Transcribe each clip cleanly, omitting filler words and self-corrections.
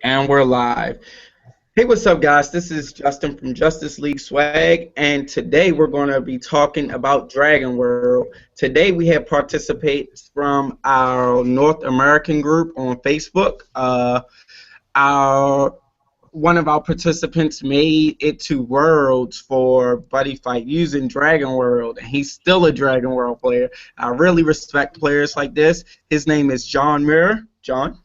And we're live. Hey, what's up, guys? This is Justin from Justice League Swag, and today we're going to be talking about Dragon World. Today we have participants from our North American group on Facebook. Our One of our participants made it to Worlds for Buddy Fight using Dragon World, and he's still a Dragon World player. I really respect players like this. His name is John Mirror. John?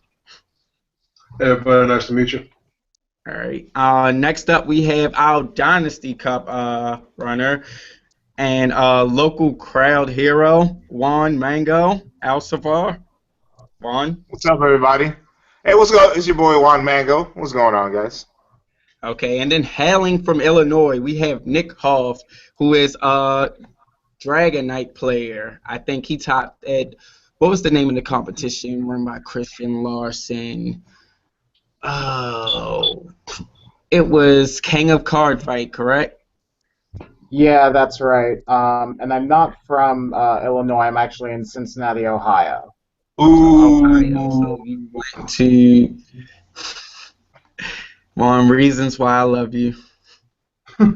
Hey, everybody, nice to meet you. All right. Next up, we have our Dynasty Cup runner and local crowd hero, Juan Mango Alcivar. Juan. What's up, everybody? Hey, what's going? It's your boy Juan Mango. What's going on, guys? Okay, and then hailing from Illinois, we have Nick Hoff, who is a Dragon Knight player. I think he topped at, what was the name of the competition run by Christian Larson? Oh, it was King of Card Fight, correct? Yeah, that's right. And I'm not from Illinois. I'm actually in Cincinnati, Ohio. Ooh. Ohio. So you went to one reasons why I love you. All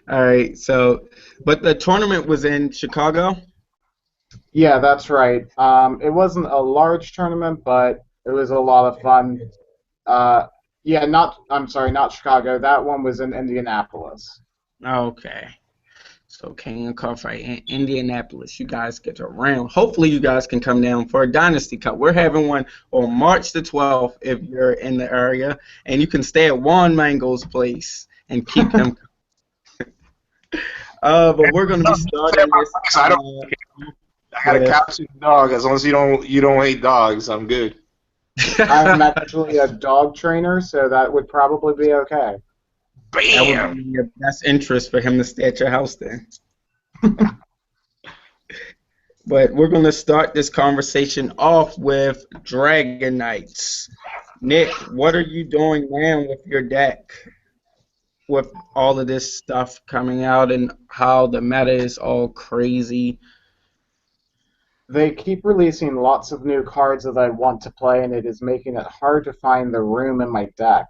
right. So, but the tournament was in Chicago. Yeah, that's right. It wasn't a large tournament, but it was a lot of fun. I'm sorry, not Chicago. That one was in Indianapolis. Okay. So King of Card Fight in Indianapolis. You guys get around. Hopefully you guys can come down for a Dynasty Cup. We're having one on March the 12th if you're in the area. And you can stay at Juan Mango's place and keep him. But we're going to be starting this. I got a captured dog. As long as you don't hate dogs, I'm good. I'm actually a dog trainer, so that would probably be okay. Bam! That would be in your best interest for him to stay at your house then. But we're going to start this conversation off with Dragon Knights. Nick, what are you doing now with your deck? With all of this stuff coming out and how the meta is all crazy. They keep releasing lots of new cards that I want to play, and it is making it hard to find the room in my deck.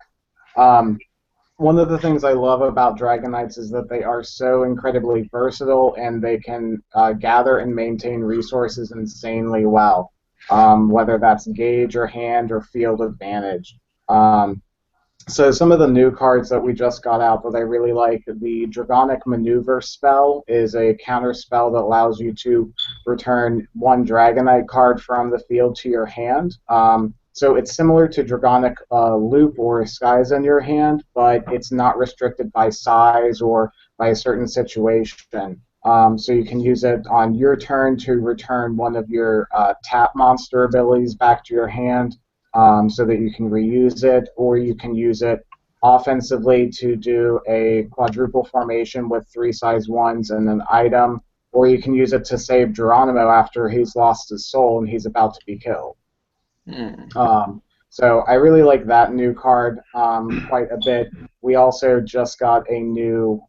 One of the things I love about Dragon Knights is that they are so incredibly versatile, and they can gather and maintain resources insanely well, whether that's Gauge or Hand or Field Advantage. So some of the new cards that we just got out that I really like, the Dragonic Maneuver spell is a counter spell that allows you to return one Dragonite card from the field to your hand. So it's similar to Dragonic Loop or Skies in your hand, but it's not restricted by size or by a certain situation. So you can use it on your turn to return one of your tap monster abilities back to your hand. So that you can reuse it, or you can use it offensively to do a quadruple formation with 3 size 1s and an item, or you can use it to save Geronimo after he's lost his soul and he's about to be killed. So I really like that new card quite a bit. We also just got a new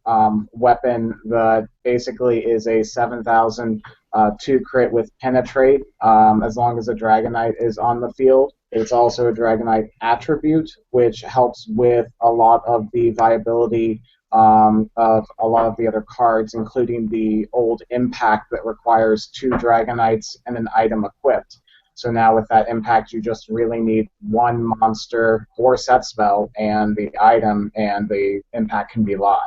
weapon that basically is a 7,000 2-crit with Penetrate as long as a Dragonite is on the field. It's also a Dragonite attribute, which helps with a lot of the viability of a lot of the other cards, including the old Impact that requires 2 Dragonites and an item equipped. So now with that Impact, you just really need one monster or set spell and the item, and the Impact can be live.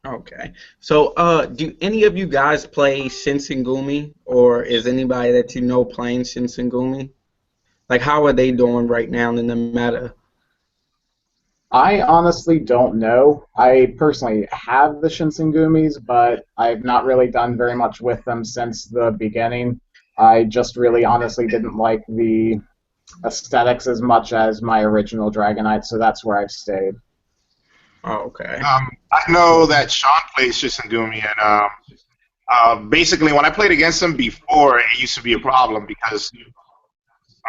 Okay. So do any of you guys play Shinsengumi, or is anybody that you know playing Shinsengumi? Like, how are they doing right now in the meta? I honestly don't know. I personally have the Shinsengumis, but I've not really done very much with them since the beginning. I just really honestly didn't like the aesthetics as much as my original Dragonite, so that's where I've stayed. Oh, okay. I know that Sean plays Shisengumi, and basically when I played against him before, it used to be a problem because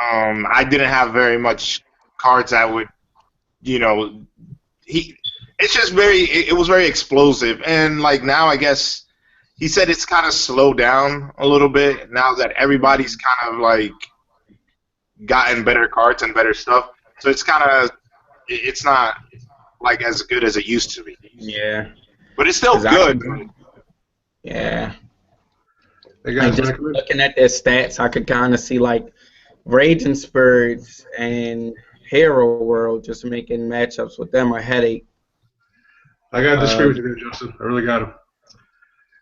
I didn't have very much cards that would, it's just it was very explosive, and like now I guess he said it's kind of slowed down a little bit now that everybody's kind of like gotten better cards and better stuff. So it's kind of, it's not like as good as it used to be. Yeah. But it's still 'Cause I good. can- yeah. Hey And guys, just can I come in? looking at their stats, I could kind of see like Raging Spirits and Hero World just making matchups with them a headache. I gotta disagree with Um, you there, Justin. I really got him.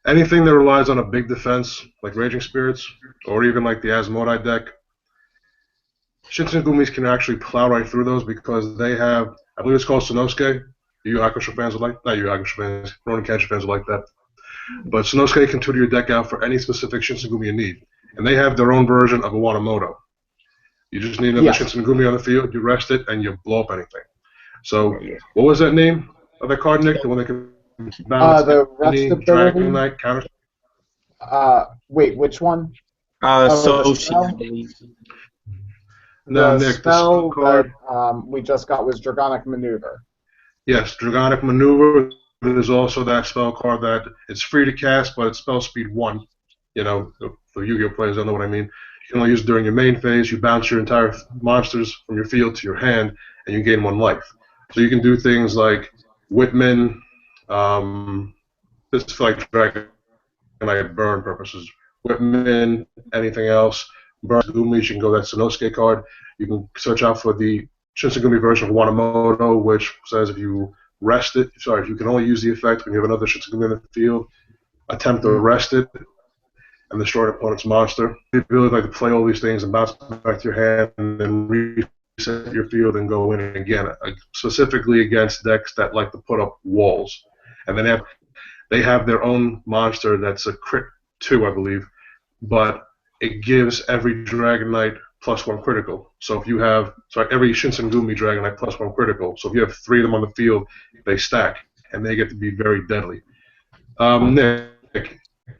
Anything that relies on a big defense, like Raging Spirits, or even like the Asmodai deck, Shinsengumis can actually plow right through those because they have, I believe it's called Sonosuke. You Hakusho fans would like, not you Hakusho fans, Ronin Kenshin fans would like that. But Sonosuke can tutor your deck out for any specific Shinsengumi you need. And they have their own version of a Watamoto. You just need another Yes. Shinsengumi on the field, you rest it, and you blow up anything. So, oh, yeah. what was that name of that card, Nick? The one that can balance The rest any ability. Dragon Knight counter? Wait, which one? So the she, I spell? believe. No, The Nick, the spell card. that we just got was Dragonic Maneuver. Yes, Dragonic Maneuver. There's also that spell card that it's free to cast, but it's spell speed 1. You know, for Yu-Gi-Oh players, don't know what I mean. You can only use it during your main phase. You bounce your entire monsters from your field to your hand, and you gain 1 life. So you can do things like Whitman, this is for like Dragon Knight burn purposes. Whitman, anything else. Burn Gumi, you can go that Sonosuke card. You can search out for the Shinsengumi version of Watamoto, which says if you rest it, if you can only use the effect when you have another Shinsengumi in the field, attempt to rest it and destroy an opponent's monster. The ability like to play all these things and bounce back to your hand and then reset your field and go in again, specifically against decks that like to put up walls. And then they have their own monster that's a crit 2, I believe, but it gives every Dragon Knight +1 critical. So if you have, every Shinsengumi Dragon Knight +1 critical. So if you have 3 of them on the field, they stack, and they get to be very deadly. Nick,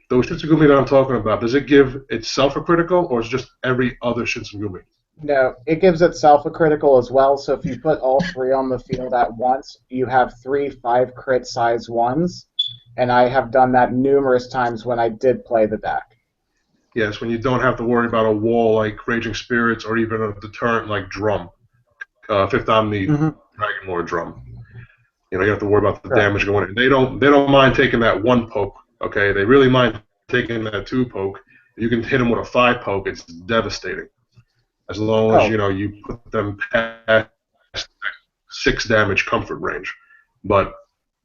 those Shinsengumi that I'm talking about, does it give itself a critical, or is it just every other Shinsengumi? No, it gives itself a critical as well. So if you put all 3 on the field at once, you have 3 5 crit size ones. And I have done that numerous times when I did play the deck. Yes, when you don't have to worry about a wall like Raging Spirits or even a deterrent like Drum, Fifth Omni Dragon Lord Drum. You know, you have to worry about the damage going in. They don't mind taking that 1 poke. Okay, they really mind taking that 2 poke. You can hit them with a 5 poke. It's devastating. As long as you put them past 6 damage comfort range, but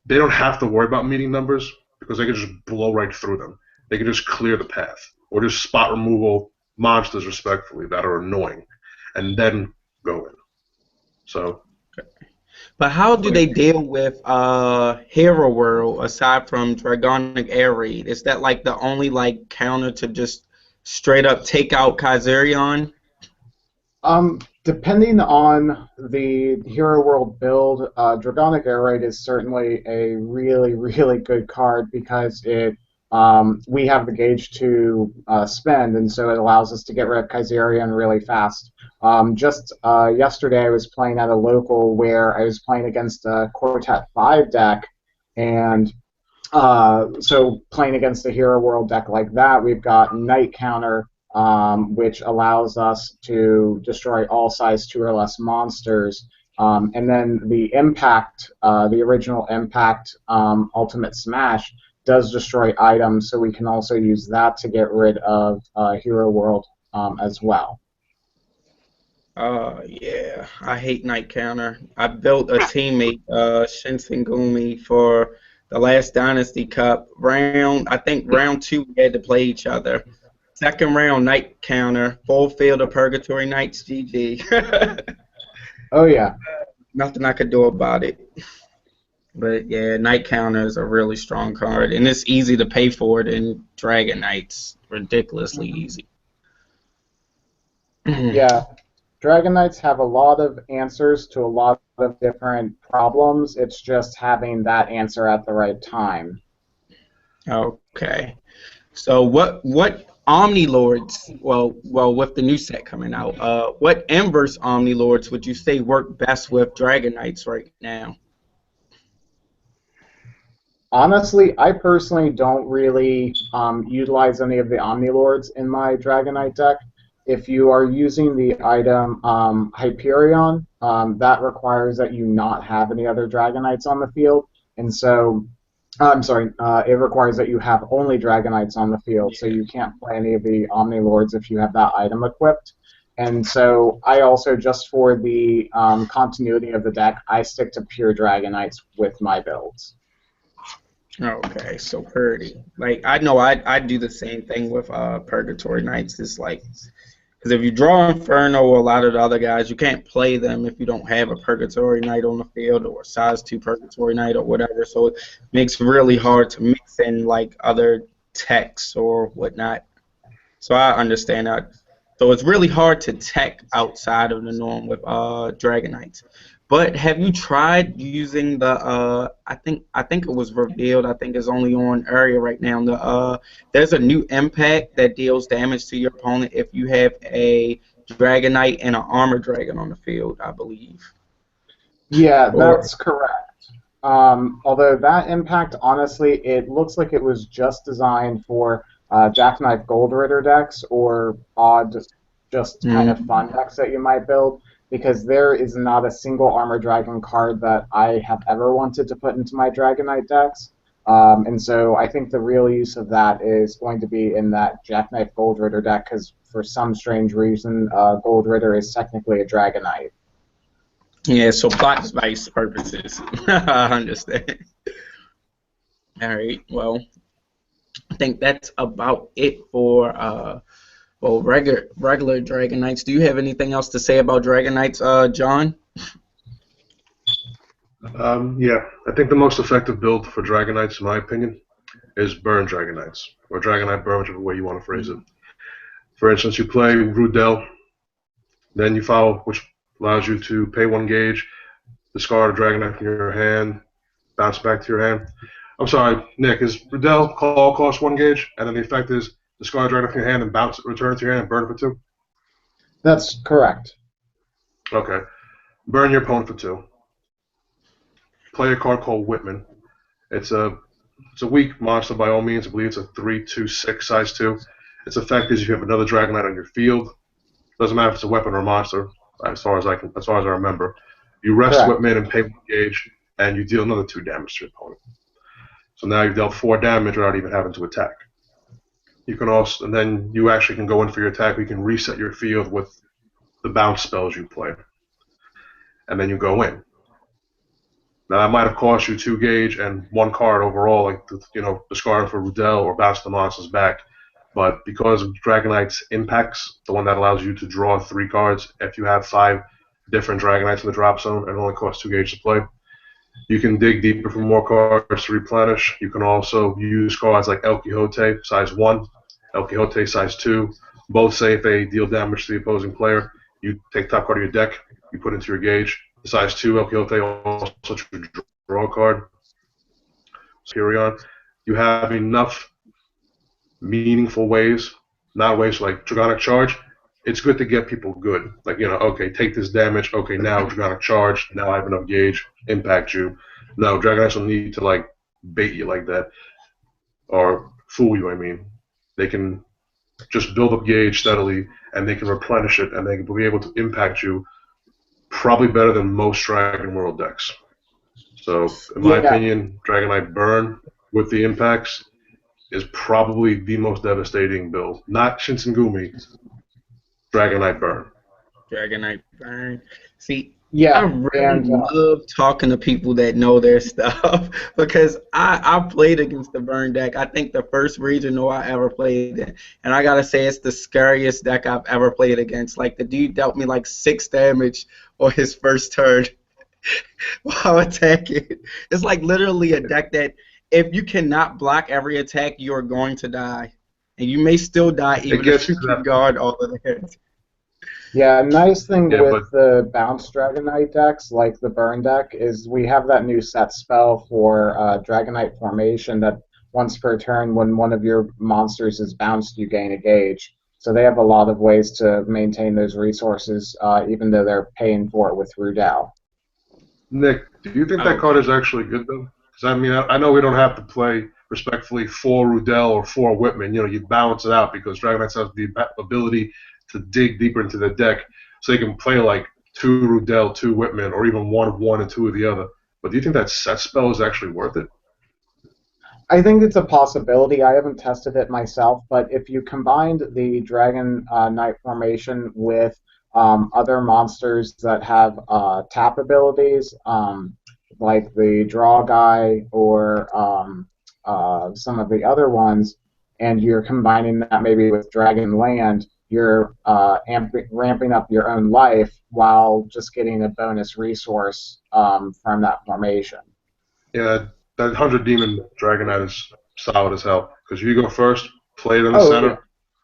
they don't have to worry about meeting numbers because they can just blow right through them. They can just clear the path or just spot removal monsters respectfully that are annoying, and then go in. So. But how do they deal with Hero World aside from Dragonic Air Raid? Is that like the only like counter to just straight up take out Kazarion? Depending on the Hero World build, Dragonic Air Raid is certainly a really, really good card because we have the gauge to spend, and so it allows us to get rid of Kazarian really fast. Just yesterday I was playing at a local where I was playing against a Quartet 5 deck, and so playing against a Hero World deck like that, we've got Night Counter, which allows us to destroy all size 2 or less monsters. And then the Impact, the original Impact Ultimate Smash, does destroy items, so we can also use that to get rid of Hero World as well. Yeah, I hate Night Counter. I built a teammate, Shinsengumi, for the last Dynasty Cup round. I think round 2 we had to play each other. Second round, Night Counter, full field of Purgatory Knights, GG. Oh yeah. Nothing I could do about it. But yeah, Night Counter is a really strong card, and it's easy to pay for it in Dragon Knights. Ridiculously easy. Yeah. Dragon Knights have a lot of answers to a lot of different problems. It's just having that answer at the right time. Okay. So what Omni Lords, well with the new set coming out, what inverse Omni Lords would you say work best with Dragon Knights right now? Honestly, I personally don't really utilize any of the Omni Lords in my Dragon Knight deck. if you are using the item Hyperion, that requires that you not have any other Dragonites on the field, and so I'm sorry, it requires that you have only Dragonites on the field, so you can't play any of the Omni Lords if you have that item equipped. And so I also, just for the continuity of the deck, I stick to pure Dragonites with my builds. Okay, so Purdy. Like I know I do the same thing with Purgatory Knights. It's like because if you draw Inferno or a lot of the other guys, you can't play them if you don't have a Purgatory Knight on the field or a size 2 Purgatory Knight or whatever. So it makes it really hard to mix in like other techs or whatnot. So I understand that. So it's really hard to tech outside of the norm with Dragon Knights. But have you tried using the I think it was revealed, I think it's only on area right now. There's a new impact that deals damage to your opponent if you have a Dragon Knight and an Armor Dragon on the field, I believe. Yeah, that's correct. Although that impact, honestly, it looks like it was just designed for Jackknife Gold Ritter decks or odd, just kind of fun decks that you might build, because there is not a single Armor Dragon card that I have ever wanted to put into my Dragonite decks. And so I think the real use of that is going to be in that Jackknife Gold Ritter deck, because for some strange reason, Gold Ritter is technically a Dragonite. Yeah, so plot device purposes. I understand. All right, well, I think that's about it for regular Dragon Knights. Do you have anything else to say about Dragon Knights, John? Yeah, I think the most effective build for Dragon Knights, in my opinion, is Burn Dragon Knights, or Dragon Knight Burn, whichever way you want to phrase it. For instance, you play Rudel, then you follow, which allows you to pay 1 gauge, discard a Dragon Knight from your hand, bounce back to your hand. I'm sorry, Nick, is Rudel call cost 1 gauge, and then the effect is discard a Dragon Knight from your hand and bounce it, return it to your hand and burn it for 2? That's correct. Okay. Burn your opponent for 2. Play a card called Whitman. It's a weak monster by all means. I believe it's a 3/2/6 size 2. Its effect is if you have another Dragon Knight on your field, doesn't matter if it's a weapon or a monster, as far as I remember. You rest Correct. Whitman and pay 1 gauge, and you deal another 2 damage to your opponent. So now you've dealt 4 damage without even having to attack. You can also, and then you actually can go in for your attack. You can reset your field with the bounce spells you play, and then you go in. Now that might have cost you 2 gauge and 1 card overall, like discarding for Rudel or bounce the monsters back. But because of Dragon Knight's impacts, the one that allows you to draw 3 cards, if you have 5 different Dragon Knights in the drop zone, and it only costs 2 gauge to play, you can dig deeper for more cards to replenish. You can also use cards like El Quixote, size 1, El Quixote, size 2. Both say if they deal damage to the opposing player, you take top card of your deck, you put it into your gauge. The size 2 El Quixote also draw a card. Hyperion. You have enough meaningful ways, not ways like Dragonic Charge. It's good to get people good. Like, okay, take this damage. Okay, now Dragonic Charge. Now I have enough gauge. Impact you. No, Dragonites don't need to, bait you like that. Or fool you, I mean. They can just build up gauge steadily, and they can replenish it, and they can be able to impact you probably better than most Dragon World decks. So, in my opinion, Dragonite Burn with the impacts is probably the most devastating build. Not Shinsengumi, Dragonite Burn. Dragonite Burn. See, Yeah, I really love talking to people that know their stuff because I played against the Burn deck. I think the first regional I ever played in, and I gotta say it's the scariest deck I've ever played against. Like the dude dealt me 6 damage on his first turn while attacking. It's literally a deck that if you cannot block every attack, you are going to die, and you may still die even if you can guard all of the hits. Yeah, a nice thing with the Bounce Dragonite decks, like the Burn deck, is we have that new set spell for Dragonite Formation that once per turn, when one of your monsters is bounced, you gain a gauge. So they have a lot of ways to maintain those resources, even though they're paying for it with Rudel. Nick, do you think that card is actually good, though? Because, I know we don't have to play respectfully for Rudel or for Whitman. You balance it out because Dragonites have the ability to dig deeper into the deck, so they can play like 2 Rudel, 2 Whitman, or even 1 of one and 2 of the other. But do you think that set spell is actually worth it? I think it's a possibility. I haven't tested it myself, but if you combined the Dragon Knight formation with other monsters that have tap abilities, like the Draw Guy or some of the other ones, and you're combining that maybe with Dragon Land, you're ramping up your own life while just getting a bonus resource from that formation. Yeah, that 100 Demon Dragon Knight is solid as hell. Because you go first, play it in the Oh, center, yeah.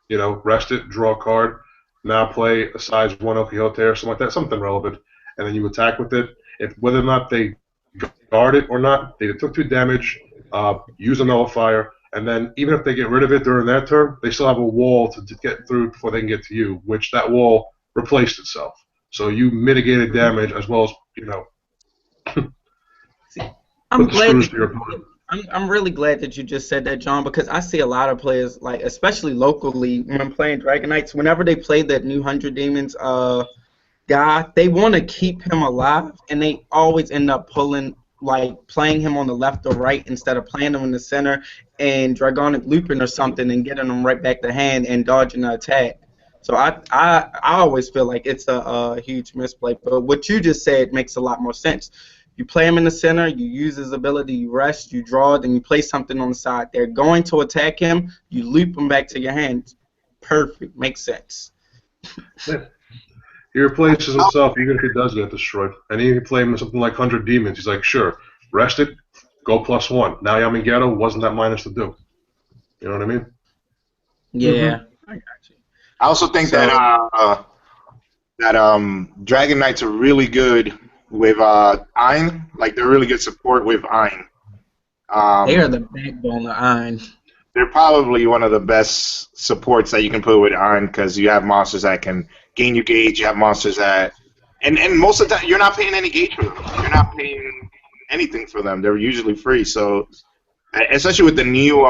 you know, rest it, draw a card, now play a size 1 El Quixote or something like that, something relevant, and then you attack with it. If whether or not they guard it or not, they took 2 damage, use a nullifier, and then even if they get rid of it during their turn, they still have a wall to get through before they can get to you, which that wall replaced itself. So you mitigated damage as well as, you know, See, I'm put the glad screws that to your opponent. I'm really glad that you just said that, John, because I see a lot of players, like especially locally, when I'm playing Dragon Knights, whenever they play that new 100 Demons guy, they want to keep him alive, and they always end up playing him on the left or right instead of playing him in the center and Dragonic looping or something and getting him right back to hand and dodging the attack. So I always feel like it's a huge misplay. But what you just said makes a lot more sense. You play him in the center, you use his ability, you rest, you draw, then you play something on the side. They're going to attack him, you loop him back to your hand. Perfect. Makes sense. Yeah. He replaces himself even if he does get destroyed. And he can play him in something like 100 Demons. He's like, sure, rest it, go +1. Now Yamagata wasn't that minus to do. You know what I mean? Yeah, I got you. I also think that Dragon Knights are really good with Ein. Like they're really good support with Ein. They are the backbone of Ein. They're probably one of the best supports that you can put with Ein because you have monsters that can gain you gauge. You have monsters that, and most of the time you're not paying any gauge for them. You're not paying anything for them. They're usually free. So, especially with the new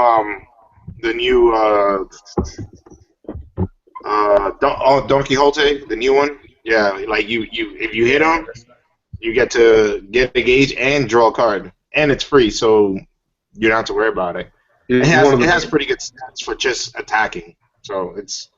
Don Quixote, the new one. Yeah, like you if you hit him, you get to get a gauge and draw a card, and it's free, so you don't have to worry about it. It has pretty good stats for just attacking, so it's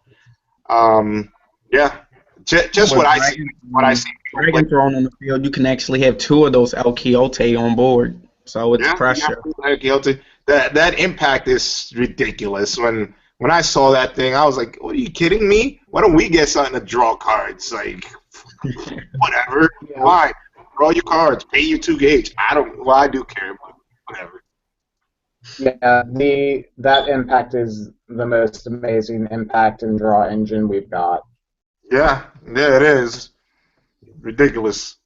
yeah, just what I see. What I see. Dragon thrown on the field, you can actually have 2 of those El Quixote on board, so it's pressure. El Quixote. That impact is ridiculous. When I saw that thing, I was like, "What are you kidding me? Why don't we get something to draw cards? Like, whatever. Yeah. Why? Draw your cards. Pay you 2 gauge. I do care, but whatever." Yeah, that impact is the most amazing impact and draw engine we've got. Yeah, it is ridiculous.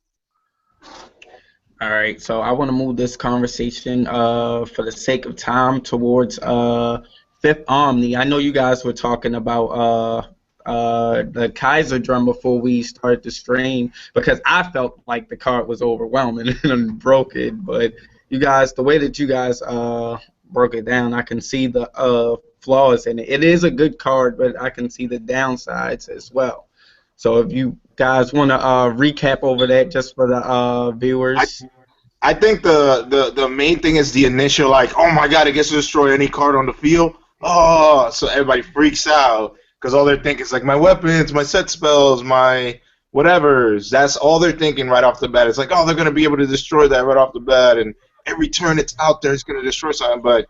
All right, so I want to move this conversation for the sake of time towards Fifth Omni. I know you guys were talking about the Kaiser drum before we started the stream because I felt like the card was overwhelming and broke it. But you guys, the way that you guys broke it down, I can see the flaws in it. It is a good card, but I can see the downsides as well. So if you guys want to recap over that just for the viewers. I think the main thing is the initial, like, oh my god, it gets to destroy any card on the field. Oh, so everybody freaks out because all they're thinking is like my weapons, my set spells, my whatevers. That's all they're thinking right off the bat. It's like, oh, they're going to be able to destroy that right off the bat, and every turn it's out there, it's going to destroy something. But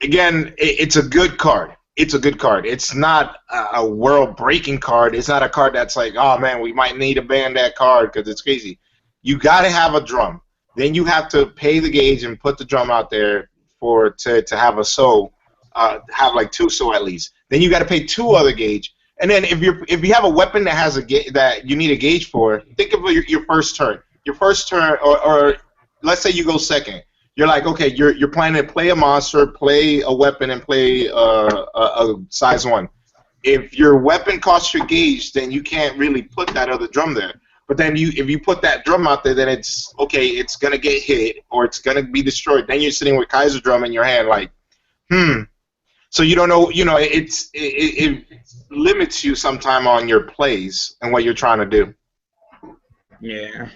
again, it's a good card. It's a good card. It's not a world-breaking card. It's not a card that's like, oh man, we might need to ban that card because it's crazy. You got to have a drum. Then you have to pay the gauge and put the drum out there to have a have like 2 at least. Then you got to pay 2 other gauge. And then if you have a weapon that has that you need a gauge for, think of your first turn. Your first turn, or let's say you go second. You're like, okay, you're planning to play a monster, play a weapon, and play a size 1. If your weapon costs your gauge, then you can't really put that other drum there. But then if you put that drum out there, then it's okay. It's gonna get hit or it's gonna be destroyed. Then you're sitting with Kaiser drum in your hand, like, So you don't know, it limits you sometime on your plays and what you're trying to do. Yeah.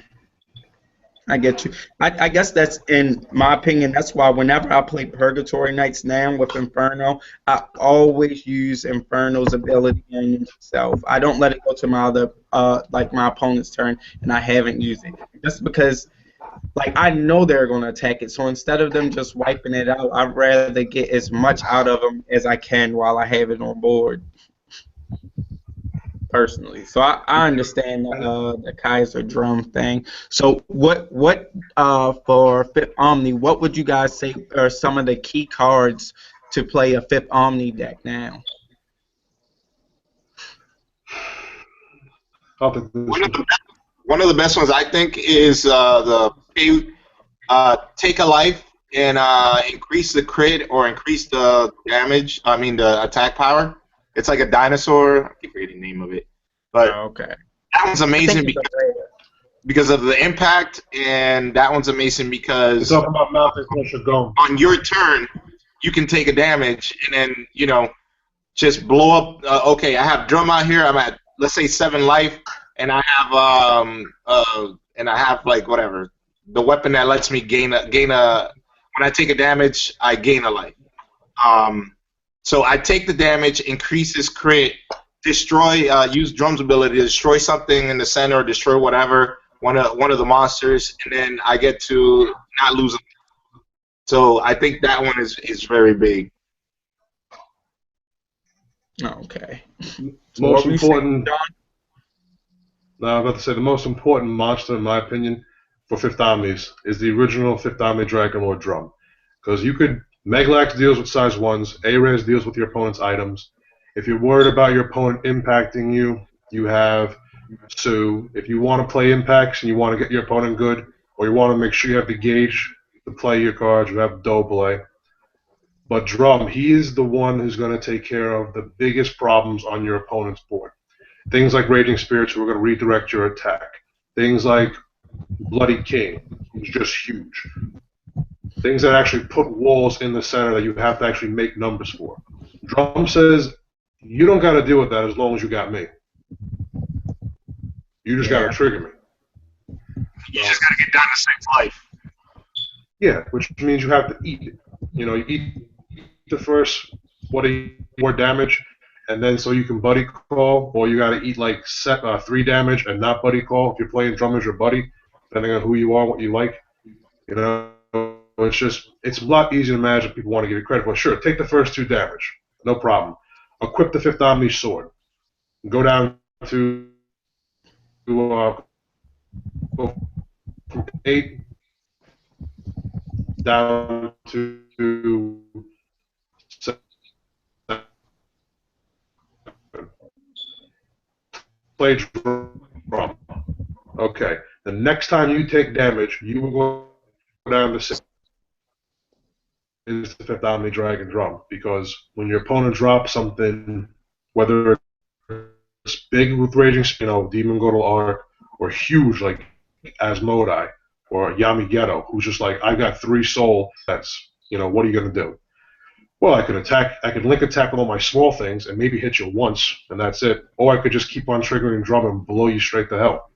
I get you. I guess that's, in my opinion, that's why whenever I play Purgatory Knights now with Inferno, I always use Inferno's ability in itself. I don't let it go to my other, like my opponent's turn, and I haven't used it. Just because, like, I know they're going to attack it. So instead of them just wiping it out, I'd rather get as much out of them as I can while I have it on board, personally. So I understand the Kaiser drum thing. So what for Fifth Omni, what would you guys say are some of the key cards to play a Fifth Omni deck now? I'll take this One of one. the best ones I think is the take a life and increase the crit or increase the damage. I mean the attack power. It's like a dinosaur. I keep forgetting the name of it, but Okay. that one's I think amazing it's a because of the impact, and that one's amazing You're because talking about mounting pressure going. on your turn you can take a damage and then just blow up. Okay, I have drum out here. I'm at, let's say, 7 life, and I have like whatever the weapon that lets me gain a when I take a damage I gain a life. So I take the damage, increase his crit, destroy, use drum's ability to destroy something in the center or destroy whatever one of the monsters, and then I get to not lose. So I think that one is very big. Okay. So Most what were you saying, important. John? No, I'm about to say the most important monster, in my opinion, for Fifth Omnis is the original Fifth Omni Dragon Lord Drum. Because Megalax deals with size 1s, A-Res deals with your opponent's items. If you're worried about your opponent impacting you, you have Sue. If you want to play impacts and you want to get your opponent good, or you want to make sure you have the gauge to play your cards, you have Doble. But Drum, he is the one who's going to take care of the biggest problems on your opponent's board. Things like Raging Spirits, who are going to redirect your attack. Things like Bloody King, who's just huge. Things that actually put walls in the center that you have to actually make numbers for. Drum says, you don't got to deal with that as long as you got me. You just got Yeah. to trigger me. You just gotta get down to 6 life. Yeah, which means you have to eat it. You eat the first, more damage, and then so you can buddy call, or you got to eat like 3 damage and not buddy call if you're playing Drum as your buddy, depending on who you are, what you like. It's a lot easier to imagine people want to give you credit for. Sure, take the first 2 damage, no problem. Equip the Fifth Omni Sword. Go down to go from 8 down to 7. Play Drum. Okay. The next time you take damage, you will go down to 6. Is the Fifth Omni Dragon Drum, because when your opponent drops something, whether it's big with Raging, Demon Godel Arc, or huge like Asmodai or Yami-Geto, who's just like, I've got 3 soul sets. What are you gonna do? Well, I could link attack with all my small things and maybe hit you once, and that's it. Or I could just keep on triggering Drum and blow you straight to hell.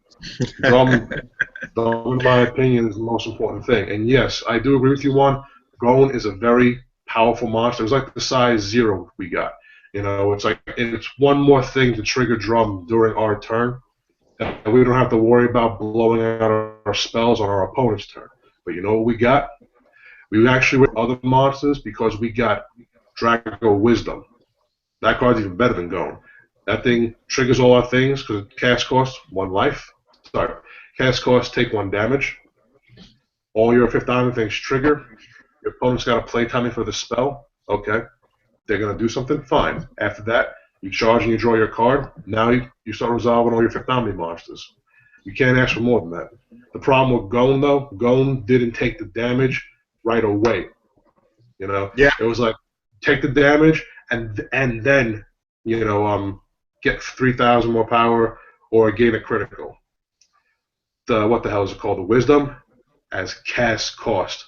Drum, in my opinion, is the most important thing. And yes, I do agree with you, Juan. Gone is a very powerful monster. It's like the size 0 we got. It's one more thing to trigger Drum during our turn, and we don't have to worry about blowing out our spells on our opponent's turn. But you know what we got? We actually were other monsters because we got Drago Wisdom. That card's even better than Gone. That thing triggers all our things because cast costs 1 life. Sorry, cast costs take 1 damage. All your Fifth Omni things trigger. Your opponent's got a play timing for the spell. Okay. They're going to do something? Fine. After that, you charge and you draw your card. Now you start resolving all your Fifth Omni monsters. You can't ask for more than that. The problem with Gone, though, Gone didn't take the damage right away. Yeah. It was like, take the damage and then, get 3,000 more power or gain a critical. What the hell is it called? The Wisdom as cast cost.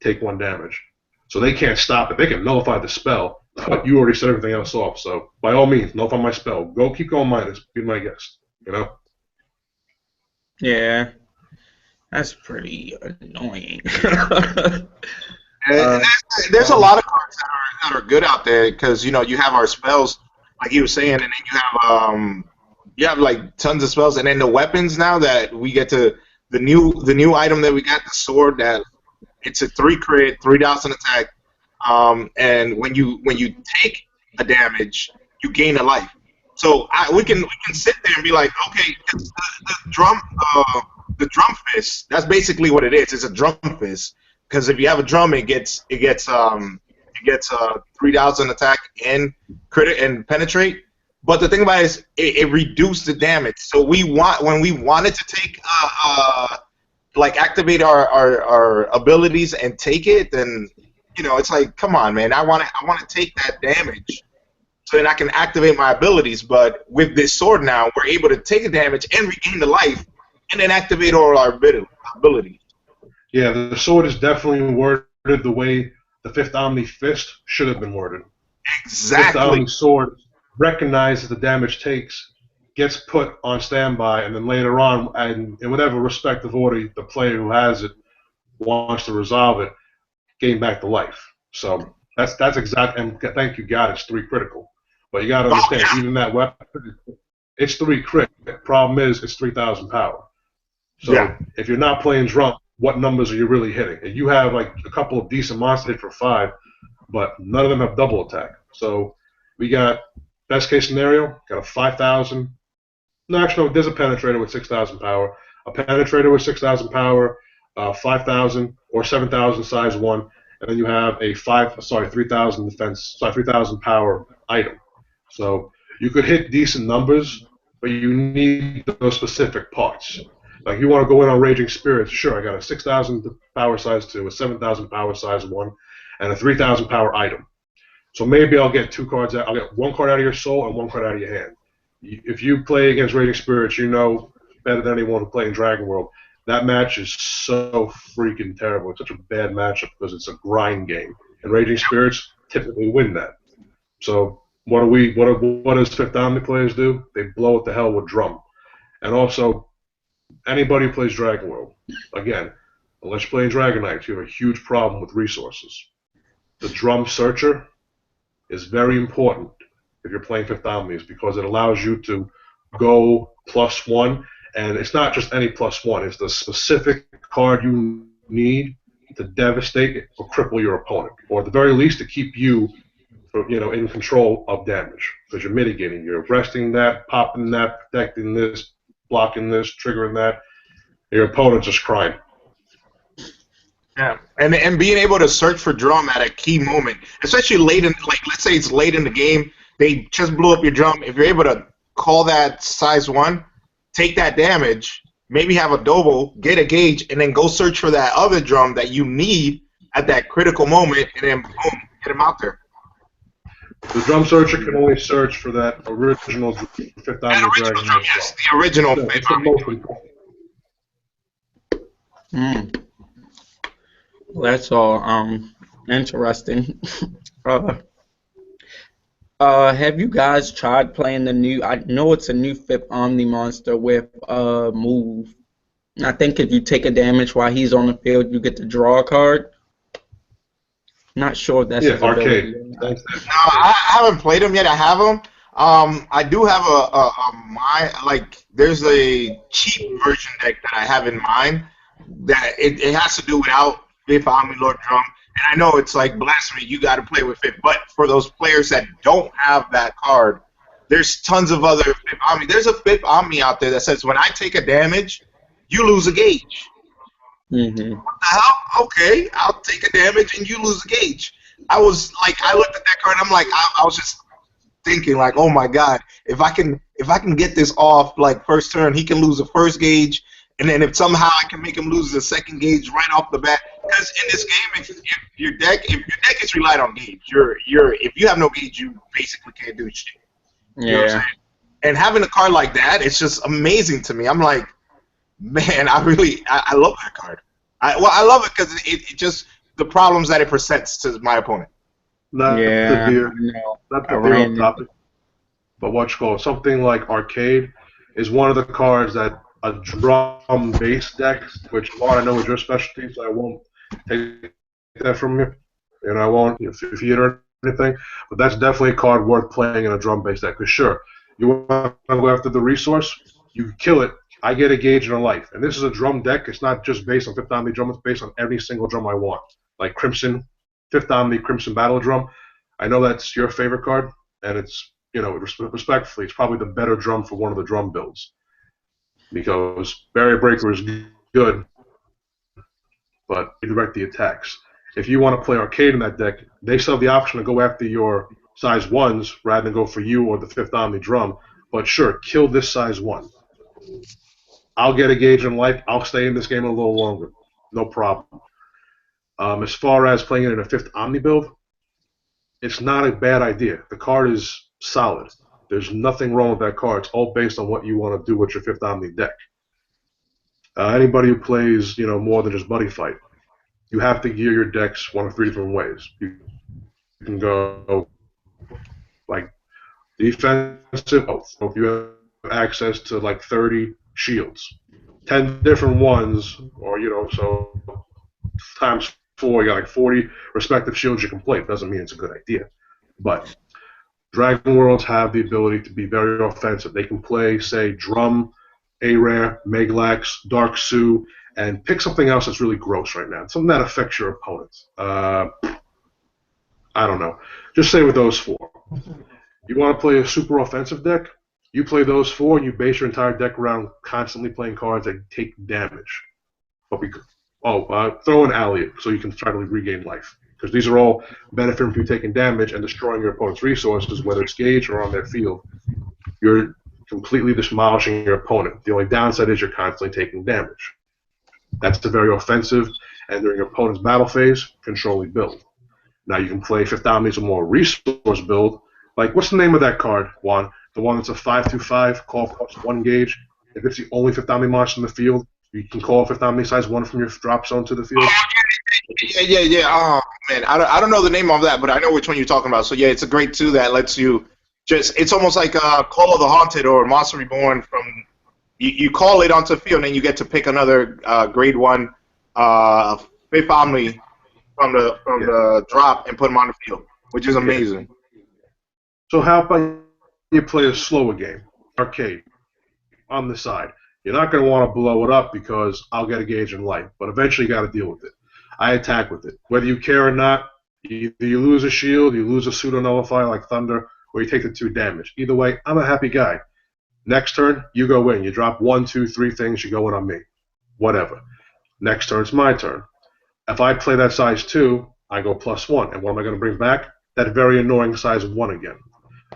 Take 1 damage. So they can't stop it. They can nullify the spell, but you already set everything else off. So by all means, nullify my spell. Keep going minus. Be my guest. You know? Yeah, that's pretty annoying. And there's a lot of cards that are good out there because you have our spells like you were saying, and then you have like tons of spells, and then the weapons now that we get to the new item that we got, the sword, that it's a 3 crit, 3,000 attack, and when you take a damage, you gain a life. So we can sit there and be like, okay, the drum fist. That's basically what it is. It's a drum fist. Because if you have a drum, it gets 3,000 attack and crit and penetrate. But the thing about it is, it reduced the damage. So when we wanted to take like activate our abilities and take it, then it's like, come on, man, I want to take that damage so then I can activate my abilities. But with this sword now, we're able to take the damage and regain the life, and then activate all our abilities. Yeah, the sword is definitely worded the way the Fifth Omni Fist should have been worded. Exactly. Fifth Omni Sword recognizes the damage takes, gets put on standby, and then later on, and in whatever respective order the player who has it wants to resolve it, gain back the life. So that's exact. And thank you, God, it's 3 critical. But you got to understand, even that weapon, it's 3 crit. The problem is, it's 3,000 power. So if you're not playing drum, what numbers are you really hitting? And you have like a couple of decent monsters hit for 5, but none of them have double attack. So we got, best case scenario, got a 5,000. No, actually, no, there's a penetrator with 6,000 power, a penetrator with 6,000 power, 5,000 or 7,000 size 1, and then you have a 3,000 defense, 3,000 power item. So you could hit decent numbers, but you need those specific parts. Like, you want to go in on Raging Spirits, sure, I got a 6,000 power size 2, a 7,000 power size 1, and a 3,000 power item. So maybe I'll get 2 cards out. I'll get 1 card out of your soul and 1 card out of your hand. If you play against Raging Spirits, you know better than anyone who play in Dragon World, that match is so freaking terrible. It's such a bad matchup because it's a grind game. And Raging Spirits typically win that. So what does Fifth Omni players do? They blow it to hell with drum. And also, anybody who plays Dragon World, again, unless you're playing Dragon Knights, you have a huge problem with resources. The Drum Searcher is very important if you're playing Fifth Omnis because it allows you to go +1, and it's not just any +1. It's the specific card you need to devastate or cripple your opponent, or at the very least to keep you in control of damage, because you're mitigating. You're arresting that, popping that, protecting this, blocking this, triggering that. Your opponent's just crying. Yeah, and being able to search for drum at a key moment, especially late in, like, let's say it's late in the game, they just blew up your drum. If you're able to call that size 1, take that damage, maybe have a double, get a gauge, and then go search for that other drum that you need at that critical moment, and then boom, get him out there. The Drum Searcher can only search for that original Fifth Omni Dragon. Yes, the original Fifth Omni. Well, that's all interesting. Have you guys tried playing the new? I know it's a new Fifth Omni monster with move. I think if you take a damage while he's on the field, you get to draw a card. Not sure if that's arcade. No, I haven't played them yet. I have them. I do have there's a cheap version deck that I have in mind that it has to do without Fifth Omni Lord Drum. And I know it's like blasphemy, you got to play with Fifth, but for those players that don't have that card, there's tons of other Fifth Omni. There's a Fifth Omni out there that says when I take a damage, you lose a gauge. Mm-hmm. What the hell? Okay, I'll take a damage and you lose a gauge. I was like, I looked at that card, I'm like, I was just thinking like, oh my god, if I can get this off like first turn, he can lose the first gauge, and then if somehow I can make him lose the second gauge right off the bat, because in this game, if your deck is relied on gauge, if you have no gauge, you basically can't do shit. You know what I'm saying? And having a card like that, it's just amazing to me. I'm like, man, I love that card. I love it because it just the problems that it presents to my opponent. Not Yeah, to be, no, not I to veer ran off into topic, but what you call something like Arcade is one of the cards that a drum-based deck, which Juan, I know is your specialty, so I won't take that from you. And I won't if you or anything, but that's definitely a card worth playing in a drum-based deck. Because sure, you want to go after the resource, you kill it. I get a gauge in a life, and this is a drum deck. It's not just based on Fifth Omni drum; it's based on every single drum I want, like Crimson, Fifth Omni, Crimson Battle Drum. I know that's your favorite card, and it's respectfully, it's probably the better drum for one of the drum builds because Barrier Breaker is good, but you direct the attacks. If you want to play Arcade in that deck, they still have the option to go after your size 1s rather than go for you or the Fifth Omni drum. But sure, kill this size 1. I'll get a gauge in life. I'll stay in this game a little longer. No problem. As far as playing it in a Fifth Omni build, it's not a bad idea. The card is solid. There's nothing wrong with that card. It's all based on what you want to do with your Fifth Omni deck. Anybody who plays, more than just Buddy Fight, you have to gear your decks one of 3 different ways. You can go like defensive. Oh, so if you have access to like 30 shields, 10 different ones, or so times 4, you got like 40 respective shields you can play. It doesn't mean it's a good idea, but Dragon Worlds have the ability to be very offensive. They can play, say, Drum, A-Rare, Meglax, Dark Sue, and pick something else that's really gross right now. Something that affects your opponent. I don't know. Just say with those 4. You want to play a super offensive deck? You play those 4, and you base your entire deck around constantly playing cards that take damage. But throw an alley so you can try to regain life. Because these are all benefiting from you taking damage and destroying your opponent's resources, whether it's gauge or on their field. You're completely demolishing your opponent. The only downside is you're constantly taking damage. That's a very offensive, and during your opponent's battle phase, controlling build. Now you can play Fifth Omni's a more resource build. Like, what's the name of that card, Juan? The one that's a 5/5, call costs 1 gauge. If it's the only Fifth Omni monster in the field, you can call Fifth Omni size 1 from your drop zone to the field. Yeah. Oh man, I don't know the name of that, but I know which one you're talking about. So yeah, it's a great 2 that lets you it's almost like Call of the Haunted or Monster Reborn. From you call it onto the field, and then you get to pick another grade 1 Fifth Omni from the drop and put them on the field, which is amazing. So how about you play a slower game, Arcade, on the side? You're not going to want to blow it up because I'll get a gauge in life, but eventually you got to deal with it. I attack with it. Whether you care or not, either you lose a shield, you lose a pseudo-nullifier like Thunder, or you take the 2 damage. Either way, I'm a happy guy. Next turn, you go in. You drop 1, 2, 3 things, you go in on me. Whatever. Next turn, it's my turn. If I play that size 2, I go +1. And what am I going to bring back? That very annoying size 1 again.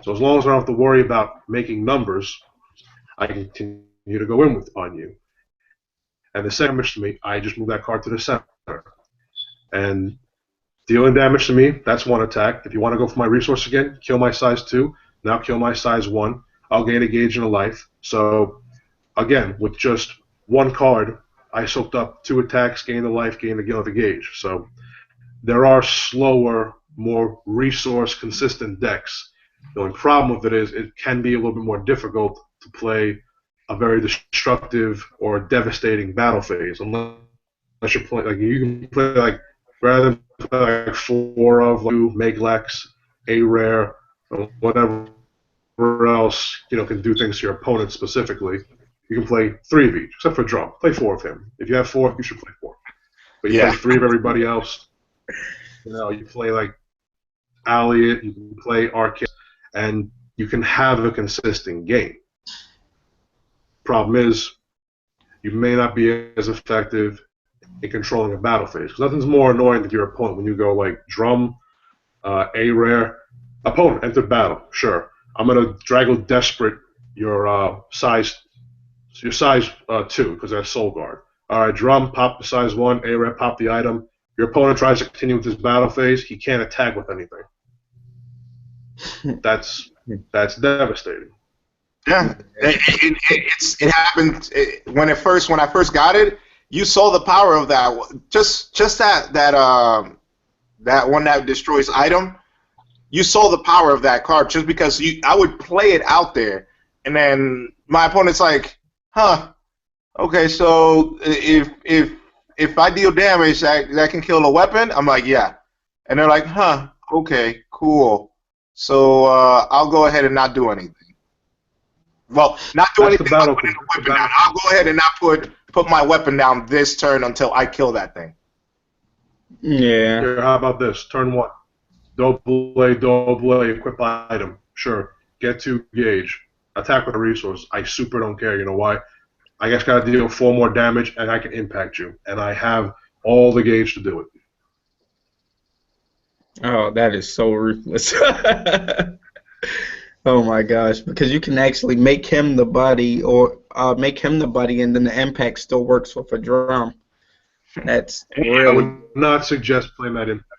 So as long as I don't have to worry about making numbers, I can continue to go in on you. And the second damage to me, I just move that card to the center. And dealing damage to me, that's 1 attack. If you want to go for my resource again, kill my size 2. Now kill my size 1. I'll gain a gauge and a life. So, again, with just 1 card, I soaked up 2 attacks, gained a life, gained a gauge. So there are slower, more resource-consistent decks. The only problem with it is it can be a little bit more difficult to play a very destructive or devastating battle phase, unless you're playing like you can play like rather than play like 4 of like Meglax, A-Rare, or whatever else can do things to your opponent specifically. You can play 3 of each, except for Drum. Play 4 of him. If you have 4, you should play 4. But you play 3 of everybody else. You play like Alliot, you can play Arcade, and you can have a consistent game. Problem is, you may not be as effective in controlling a battle phase. Because nothing's more annoying than your opponent when you go like Drum, A-Rare, opponent entered battle. Sure, I'm gonna Draggle Desperate your size 2 because that's Soul Guard. All right, Drum, pop the size 1. A-Rare, pop the item. Your opponent tries to continue with his battle phase. He can't attack with anything. That's devastating. Yeah, it happened when I first got it. you saw the power of that. Just that one that destroys item. You saw the power of that card just because I would play it out there, and then my opponent's like, huh, okay, so if I deal damage that can kill a weapon, I'm like, yeah, and they're like, huh, okay, cool. So I'll go ahead and not do anything. Well, not do That's the anything. I'll battle put code. the weapon down. I'll go ahead and not put my weapon down this turn until I kill that thing. Yeah. Here, how about this? Turn 1. Double equip item. Sure. Get 2 gauge. Attack with a resource. I super don't care. You know why? I just gotta deal 4 more damage and I can impact you. And I have all the gauge to do it. Oh, that is so ruthless. Oh my gosh, because you can actually make him the buddy, or make him the buddy, and then the impact still works with a drum. That's I really. would not suggest playing that impact.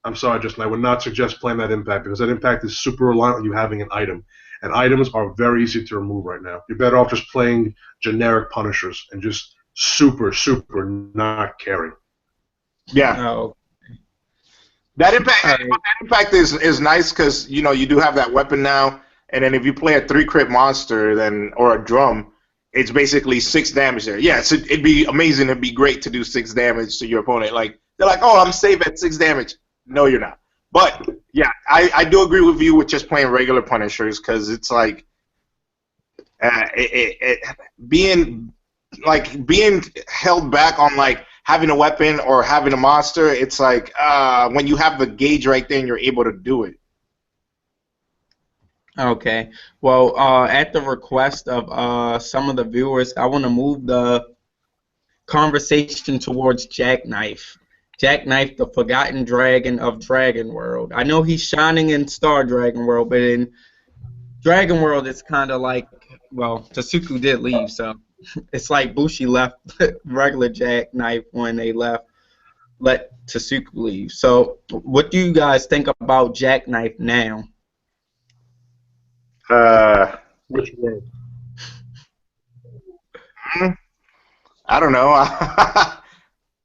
I'm sorry, Justin. I would not suggest playing that impact because that impact is super reliant on you having an item. And items are very easy to remove right now. You're better off just playing generic punishers and just super not caring. Yeah. Oh. That impact is nice because you do have that weapon now, and then if you play a 3-crit monster or a drum, it's basically 6 damage there. Yeah, it'd be amazing. It'd be great to do 6 damage to your opponent. Like they're like, oh, I'm safe at 6 damage. No, you're not. But yeah, I do agree with you with just playing regular punishers because it's like being held back on like having a weapon or having a monster. It's like when you have the gauge right there and you're able to do it. Okay. Well, at the request of some of the viewers, I want to move the conversation towards Jackknife. Jackknife, the forgotten dragon of Dragon World. I know he's shining in Star Dragon World, but in Dragon World, it's kind of like, well, Tasuku did leave, so it's like Bushi left regular Jackknife when they let Tasuku leave. So, what do you guys think about Jackknife now? Which world? I don't know.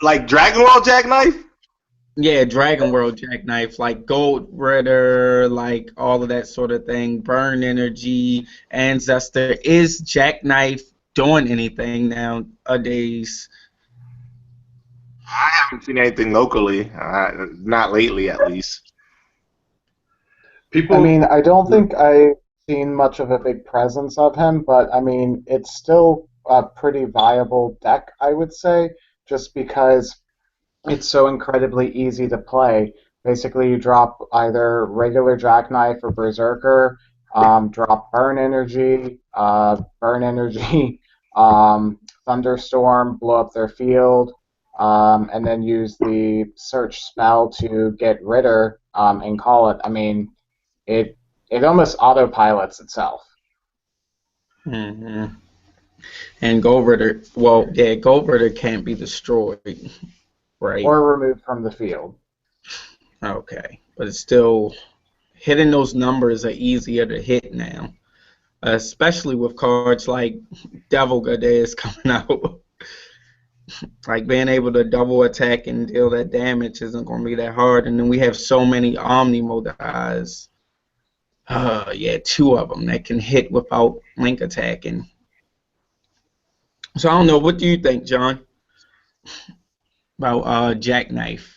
Like Dragon Ball Jackknife? Yeah, Dragon World Jackknife, like Gold Ritter, like all of that sort of thing. Burn Energy, Ancestor. Is Jackknife doing anything nowadays? I haven't seen anything locally. Not lately, at least. People. I mean, I don't think I've seen much of a big presence of him, but I mean, it's still a pretty viable deck, I would say, just because it's so incredibly easy to play. Basically, you drop either regular Jackknife or Berserker, drop Burn Energy, Thunderstorm, blow up their field, and then use the search spell to get Ritter and call it. I mean, it almost autopilots itself. Mm-hmm. And Gold Ritter, well, yeah, Gold Ritter can't be destroyed, right? Or removed from the field. Okay, but it's still hitting those numbers are easier to hit now, especially with cards like Devil Goddess coming out. Like being able to double attack and deal that damage isn't going to be that hard, and then we have so many Omnimo guys. Yeah, 2 of them that can hit without link attacking. So I don't know. What do you think, John, about Jackknife?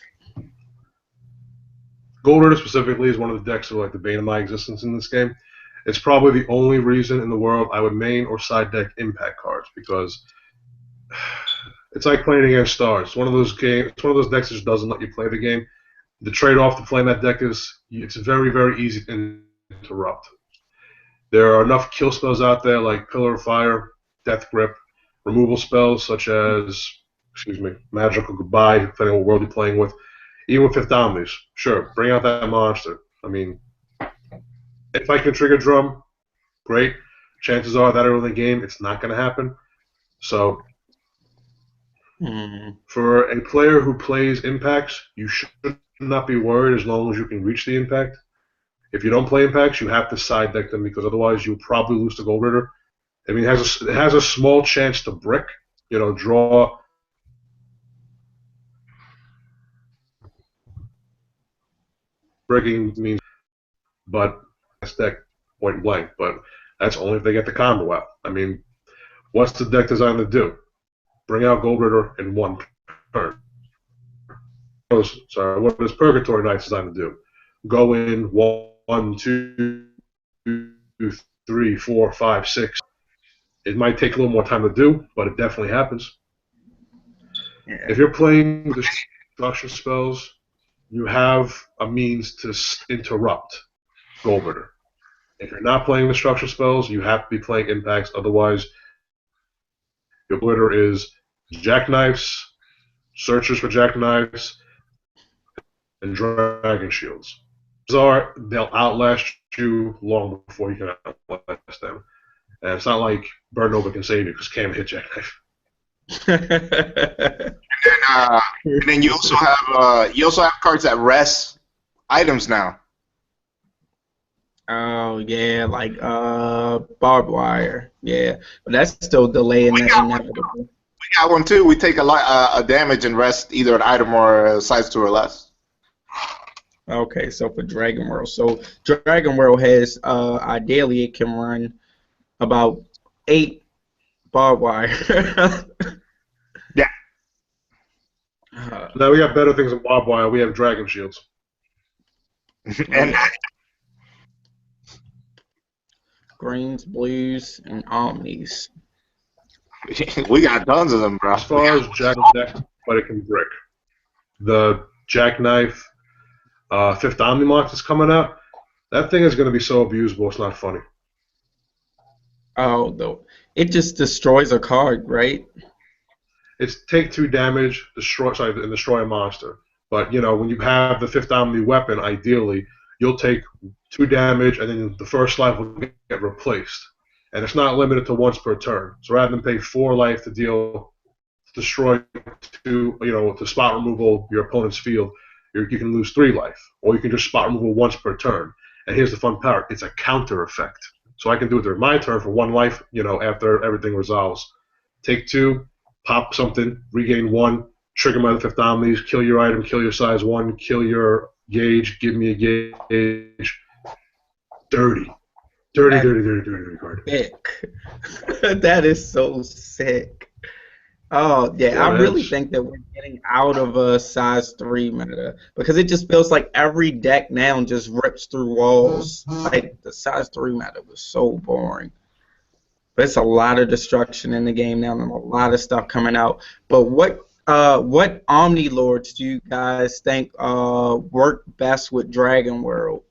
Gold Ritter specifically is one of the decks that are like the bane of my existence in this game. It's probably the only reason in the world I would main or side deck impact cards because it's like playing against stars. It's one of those games. It's one of those decks that just doesn't let you play the game. The trade-off to playing that deck is it's very easy to interrupt. There are enough kill spells out there like Pillar of Fire, Death Grip, removal spells such as Magical Goodbye, depending on what world you're playing with. Even with Fifth Omnis, sure, bring out that monster. I mean, if I can trigger drum, great. Chances are that early in the game, it's not going to happen. So, for a player who plays impacts, you should not be worried as long as you can reach the impact. If you don't play impacts, you have to side deck them because otherwise you'll probably lose to Gold Ritter. I mean, it has a small chance to brick, draw breaking means, but that's deck point blank. But that's only if they get the combo out. I mean, what's the deck designed to do? Bring out Gold Ritter in one turn. Sorry, what is Purgatory Knights designed to do? Go in 1, 2, 3, 4, 5, 6. It might take a little more time to do, but it definitely happens. Yeah. If you're playing the structure spells, you have a means to interrupt Gold Ritter. If you're not playing the structure spells, you have to be playing impacts. Otherwise, your Gold Ritter is jackknives, searchers for jackknives, and dragon shields. They'll outlast you long before you can outlast them. And it's not like Burn Nova can save you because Cam hit jackknife. And then you also have cards that rest items now. Oh yeah, like barbed wire. Yeah, but that's still delaying the inevitable. We got one too. We take a damage and rest either an item or a size 2 or less. Okay, so for Dragon World, Dragon World has ideally it can run about 8 barbed wire. Yeah. Now we have better things than barbed wire. We have dragon shields. And Greens, blues, and omnis. we got tons of them, bro. As far as jack deck, but it can brick. The jackknife, fifth Omnimox is coming out. That thing is going to be so abusable, it's not funny. Oh, though it just destroys a card, right? It's take 2 damage, destroy a monster. But when you have the fifth Omni weapon, ideally you'll take 2 damage, and then the first life will get replaced. And it's not limited to once per turn. So rather than pay 4 life to destroy 2, to spot removal your opponent's field, you can lose 3 life, or you can just spot removal once per turn. And here's the fun part: it's a counter effect. So I can do it during my turn for 1 life, after everything resolves. Take 2, pop something, regain 1, trigger my fifth Omnis, kill your item, kill your size 1, kill your gauge, give me a gauge. Dirty card. Sick. That is so sick. Oh yeah, I really think that we're getting out of a size 3 meta because it just feels like every deck now just rips through walls. Like the size 3 meta was so boring. But it's a lot of destruction in the game now and a lot of stuff coming out. But what Omni Lords do you guys think work best with Dragon World?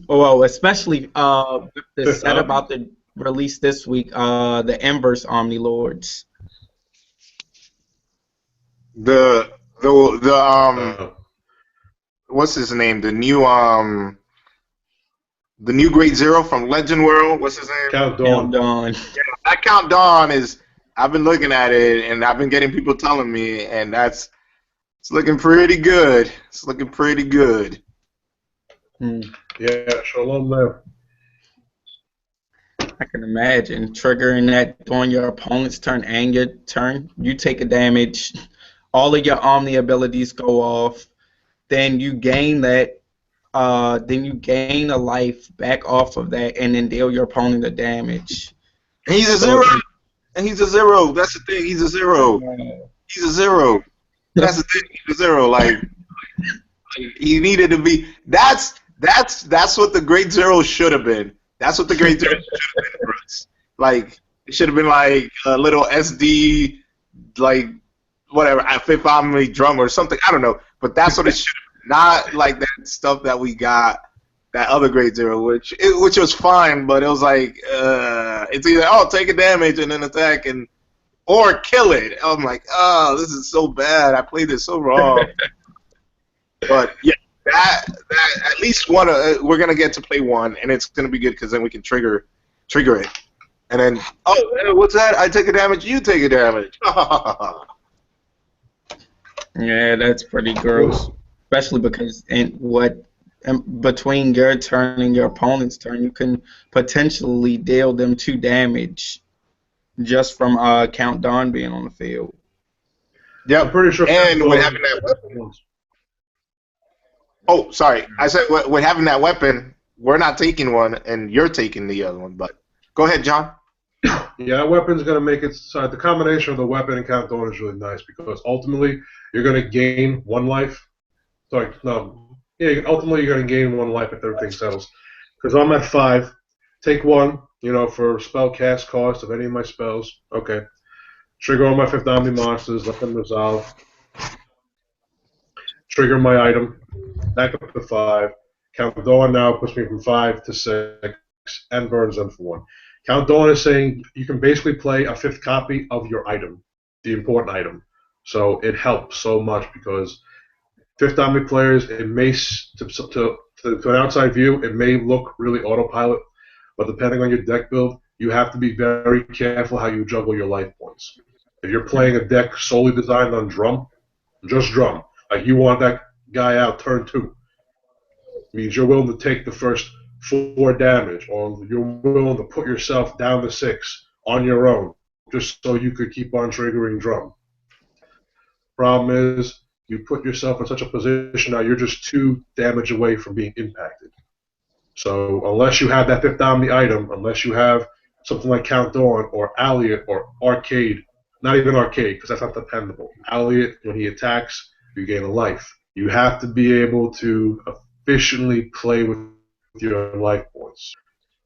Well, especially the set about to release this week, the Inverse Omni Lords. The what's his name? The new Great Zero from Legend World. What's his name? Count Dawn. Yeah, that Count Dawn is. I've been looking at it and I've been getting people telling me, and it's looking pretty good. It's looking pretty good. Yeah, shalom there. I can imagine triggering that during your opponent's turn and your turn. You take a damage, all of your Omni abilities go off, then you gain that. Then you gain a life back off of that, and then deal your opponent the damage. And he's a 0. And he's a 0. That's the thing. He's a 0. He's a 0. That's the thing. He's a 0. Like he needed to be. That's what the Great Zero should have been. That's what the Great Zero should have been for us. Like it should have been like a little SD, like whatever, fifth Omni drum or something. I don't know. But that's what it should have been. Not like that stuff that we got, that other Great Zero, which was fine, but it was like it's either take a damage and then attack or kill it. I'm like, this is so bad. I played this so wrong. But yeah, that at least one we're gonna get to play one, and it's gonna be good because then we can trigger it, and then what's that? I take a damage, you take a damage. Yeah, that's pretty gross. Especially because between your turn and your opponent's turn, you can potentially deal them 2 damage just from Count Dawn being on the field. Yeah, I'm pretty sure. And with having that weapon. Oh, sorry. I said with having that weapon, we're not taking one, and you're taking the other one. But go ahead, John. Yeah, that weapon's going to make it. So the combination of the weapon and Count Dawn is really nice because ultimately you're going to gain 1 life. Sorry, no. Yeah, ultimately you're going to gain 1 life if everything settles. Because I'm at 5. Take 1, for spell cast cost of any of my spells. Okay. Trigger all my 5th Omni monsters, let them resolve. Trigger my item, back up to 5. Count Dawn now puts me from 5 to 6, and burns them for 1. Count Dawn is saying you can basically play a 5th copy of your item, the important item. So it helps so much because 5th Omni players, it may, to an outside view, it may look really autopilot, but depending on your deck build, you have to be very careful how you juggle your life points. If you're playing a deck solely designed on drum, just drum, like you want that guy out turn 2, means you're willing to take the first 4 damage, or you're willing to put yourself down to 6 on your own, just so you could keep on triggering drum. Problem is, you put yourself in such a position now you're just 2 damage away from being impacted. So unless you have that 5th Omni item, unless you have something like Count Dawn or Alliot or Arcade, not even Arcade because that's not dependable. Alliot, when he attacks, you gain a life. You have to be able to efficiently play with your life points.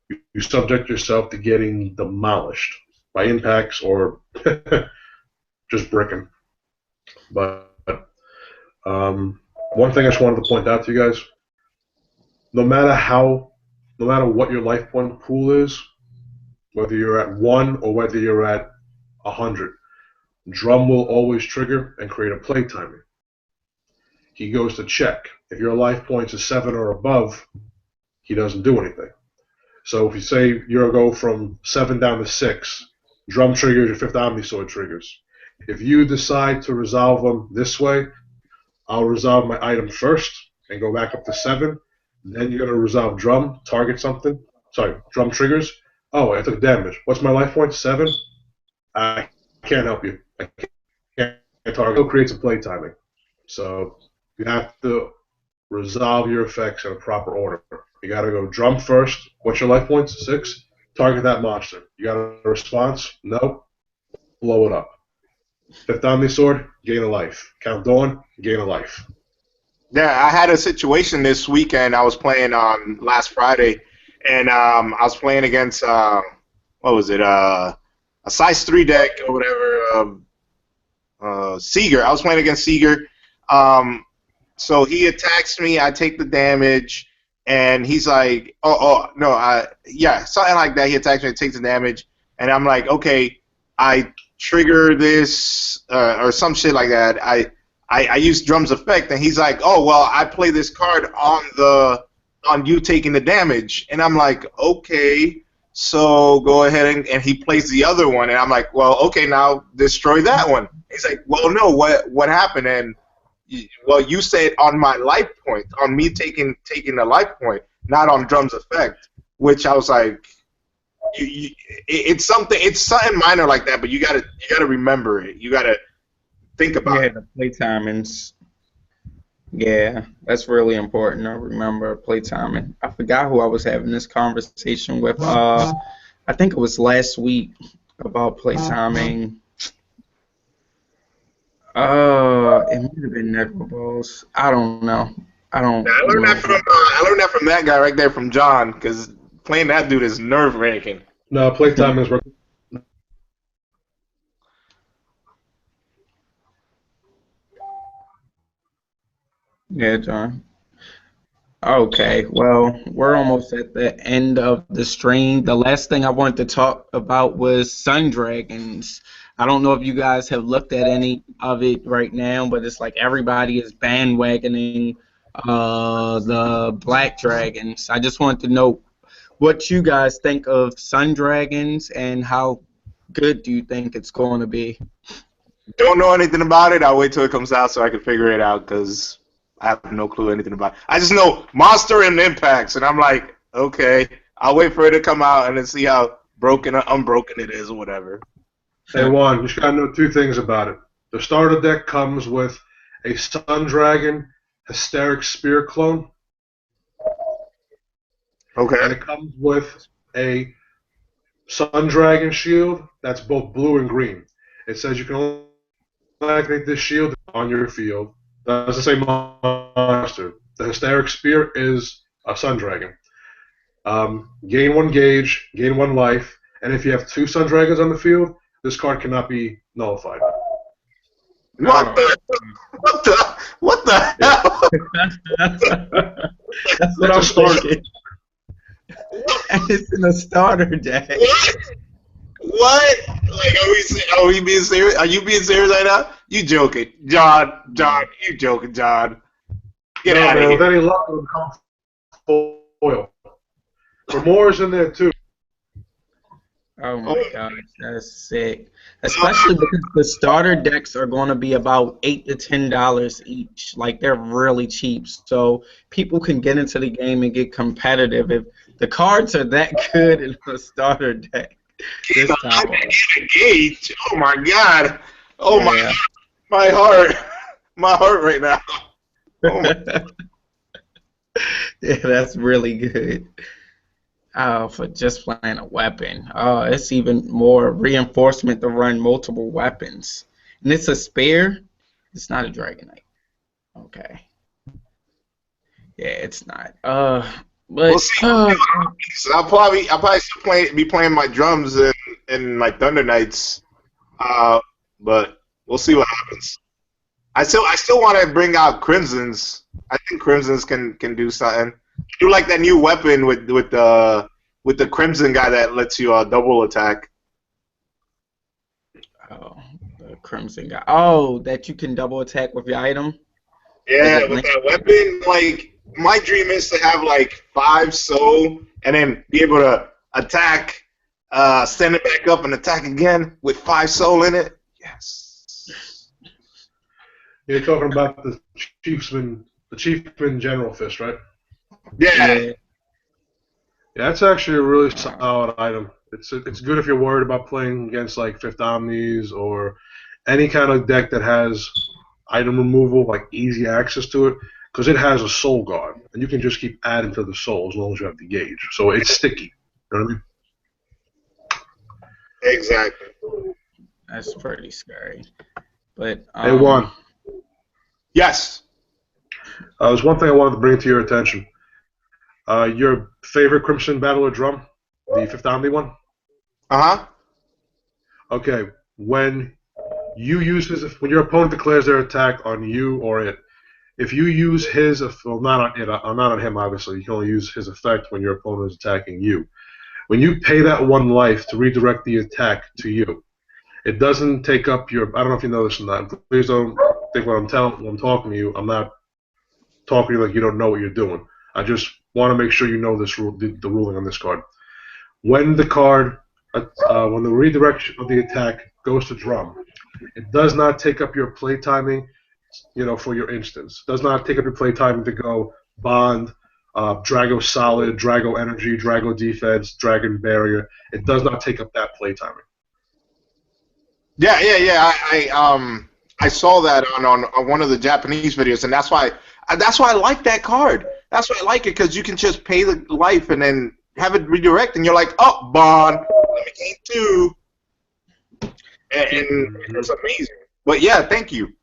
You subject yourself to getting demolished by impacts or just bricking. But one thing I just wanted to point out to you guys, no matter what your life point pool is, whether you're at 1 or whether you're at 100, Drum will always trigger and create a play timing. He goes to check. If your life points is 7 or above, he doesn't do anything. So if you say you go from 7 down to 6, Drum triggers, your 5th Omni Sword triggers. If you decide to resolve them this way, I'll resolve my item first and go back up to 7. Then you're going to resolve Drum, target something. Sorry, Drum triggers. Oh, I took damage. What's my life point? 7? I can't help you. I can't target. It creates a play timing. So you have to resolve your effects in a proper order. You got to go Drum first. What's your life points? 6. Target that monster. You got a response? No. Blow it up. 5th Omni Sword, gain a life. Count Dawn, gain a life. Yeah, I had a situation this weekend. I was playing on last Friday, and I was playing against what was it? A size 3 deck or whatever. Seeger. I was playing against Seeger. So he attacks me. I take the damage, and he's like, yeah, something like that. He attacks me, and takes the damage, and I'm like, okay, I trigger this or some shit like that. I use Drum's effect, and he's like, oh well, I play this card on you taking the damage, and I'm like, okay, so go ahead and he plays the other one, and I'm like, well, okay, now destroy that one. He's like, well, no, what happened? And well, you said on my life point, on me taking the life point, not on Drum's effect, which I was like. It's something minor like that, but you gotta remember it. You gotta think about it. Yeah, the play timings. Yeah, that's really important to remember play timing. I forgot who I was having this conversation with. I think it was last week about play timing. It might have been Necroballs. I don't know. I learned that from that guy right there, from John, because playing that dude is nerve-wracking. No, playtime is working. Yeah, John. Okay, well, we're almost at the end of the stream. The last thing I wanted to talk about was Sun Dragons. I don't know if you guys have looked at any of it right now, but it's like everybody is bandwagoning the Black Dragons. I just wanted to know what you guys think of Sun Dragons and how good do you think it's going to be? Don't know anything about it. I'll wait till it comes out so I can figure it out because I have no clue anything about it. I just know monster and impacts, and I'm like, okay, I'll wait for it to come out and then see how broken or unbroken it is or whatever. Hey, Juan, you just got to know 2 things about it. The starter deck comes with a Sun Dragon, Hysteric Spear clone, Okay. and it comes with a Sun Dragon shield that's both blue and green. It says you can only activate this shield on your field. That doesn't say monster. The Hysteric Spear is a Sun Dragon. Gain 1 gauge, gain 1 life, and if you have 2 Sun Dragons on the field, this card cannot be nullified. What the? What the? What the hell? That's Then what I'll I'm start. thinking. And it's in a starter deck. What? What? Like, are we being serious? Are you being serious right now? You joking, John? John, you joking, John? Get No, out of man, with here. any luck, it'll come foil. Remora's in there too. Oh my gosh, that's sick. Especially because the starter decks are going to be about $8 to $10 each. Like they're really cheap, so people can get into the game and get competitive. If the cards are that good in the starter deck this time, Gauge. Oh my God. Oh yeah. my heart. My heart right now. Oh my. Yeah, that's really good. Oh, for just playing a weapon. Oh, it's even more reinforcement to run multiple weapons. And it's a spare. It's not a Dragonite. Okay. Yeah, it's not. But We'll see. So I'll probably still be playing my drums in my Thunder Nights. But we'll see what happens. I still want to bring out Crimsons. I think Crimsons can do something. Do like that new weapon with the Crimson guy that lets you double attack. oh, the Crimson guy. Oh, that you can double attack with your item. Yeah, Is it with linked? that weapon, like my dream is to have like 5 soul and then be able to attack, send it back up and attack again with 5 soul in it. Yes. You're talking about the Chiefman General Fist, right? Yeah. Yeah. Yeah, that's actually a really solid item. It's good if you're worried about playing against like Fifth Omnis or any kind of deck that has item removal, like easy access to it, because it has a soul guard, and you can just keep adding to the soul as long as you have the gauge. So it's sticky. You know what I mean? Exactly. That's pretty scary. But Hey, Juan, Yes. there's one thing I wanted to bring to your attention. Your favorite Crimson Battler drum, the Fifth Omni one? Uh-huh. Okay, when when your opponent declares their attack on you or it, if you use his, well, not on him obviously, you can only use his effect when your opponent is attacking you. When you pay that 1 life to redirect the attack to you, it doesn't take up your. I don't know if you know this or not. Please don't think when I'm talking to you, I'm not talking to you like you don't know what you're doing. I just want to make sure you know this rule, the ruling on this card. When the card, when the redirection of the attack goes to drum, it does not take up your play timing, for your instance. It does not take up your play timing to go Bond, Drago Solid, Drago Energy, Drago Defense, Dragon Barrier. It does not take up that play timing. Yeah. I saw that on one of the Japanese videos, and that's why I like that card. That's why I like it, because you can just pay the life and then have it redirect, and you're like, oh, Bond, let me gain 2. And it's amazing. But yeah, thank you.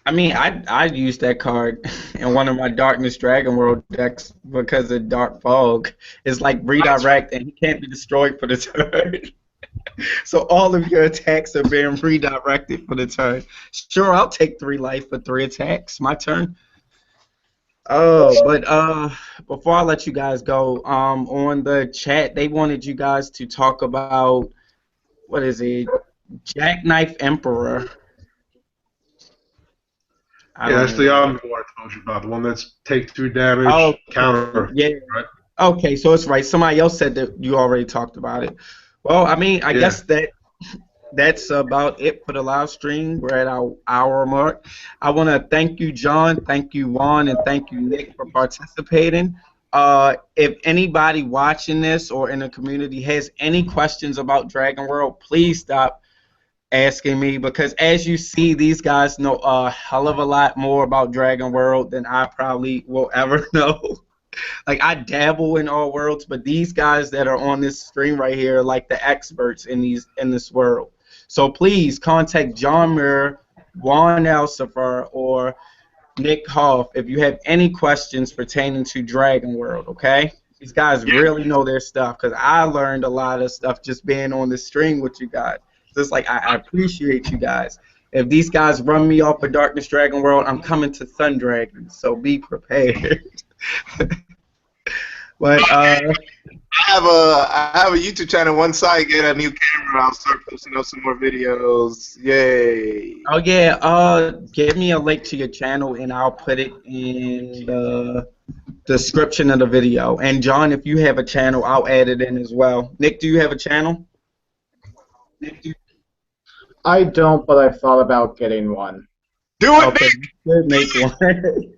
I mean, I used that card in one of my Darkness Dragon World decks because of Dark Fog. It's like redirect, and he can't be destroyed for the turn. So all of your attacks are being redirected for the turn. Sure, I'll take 3 life for 3 attacks. My turn. Oh, but before I let you guys go, on the chat they wanted you guys to talk about, what is it, Jackknife Emperor. Yeah, that's the Omnivore I told you about, the one that's take 2 damage, Oh, counter. yeah. Right? Okay, so it's right. Somebody else said that you already talked about it. Well, I mean, I guess that's about it for the live stream. We're at our hour mark. I want to thank you, John, thank you, Juan, and thank you, Nick, for participating. If anybody watching this or in the community has any questions about Dragon World, please stop asking me, because as you see, these guys know a hell of a lot more about Dragon World than I probably will ever know. Like, I dabble in all worlds, but these guys that are on this stream right here are like the experts in this world. So please contact John Muir, Juan Elsefer, or Nick Hoff if you have any questions pertaining to Dragon World, okay? These guys really know their stuff, because I learned a lot of stuff just being on the stream with you guys. Just like I appreciate you guys. If these guys run me off of Darkness Dragon World, I'm coming to Sun Dragon, so be prepared. But I have a YouTube channel. Once I get a new camera, I'll start posting up some more videos. Yay! oh yeah, give me a link to your channel and I'll put it in the description of the video. And John, if you have a channel, I'll add it in as well. Nick, do you have a channel? I don't, but I've thought about getting one. Do it, Okay, you should make one.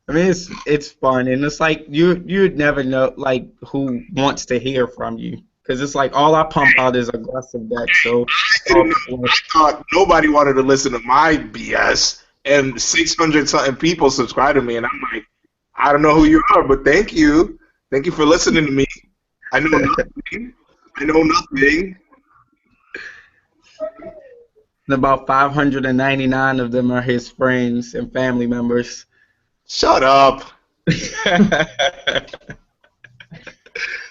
I mean, it's fun, and it's like you'd never know like who wants to hear from you, because it's like all I pump out is aggressive deck. So I thought nobody wanted to listen to my BS, and 600 something people subscribe to me, and I'm like, I don't know who you are, but thank you for listening to me. I know nothing. I know nothing. and about 599 of them are his friends and family members. Shut up.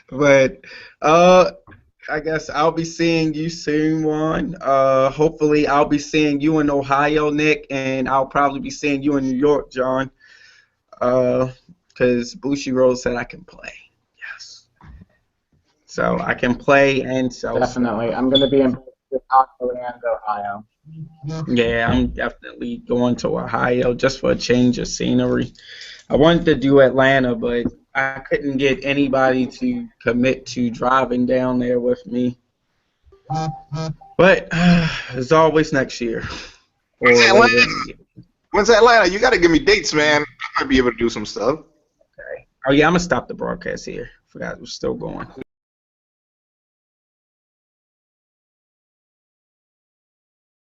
But I guess I'll be seeing you soon, Juan. Hopefully I'll be seeing you in Ohio, Nick, and I'll probably be seeing you in New York, John. Because Bushiroad said I can play. Yes. So I can play and sell. Definitely. I'm going to be in Chicago and Ohio. Yeah, I'm definitely going to Ohio just for a change of scenery. I wanted to do Atlanta, but I couldn't get anybody to commit to driving down there with me. But as always, next year. Or When's Atlanta? You got to give me dates, man. I might be able to do some stuff. okay. Oh yeah, I'm gonna stop the broadcast here. Forgot it was still going.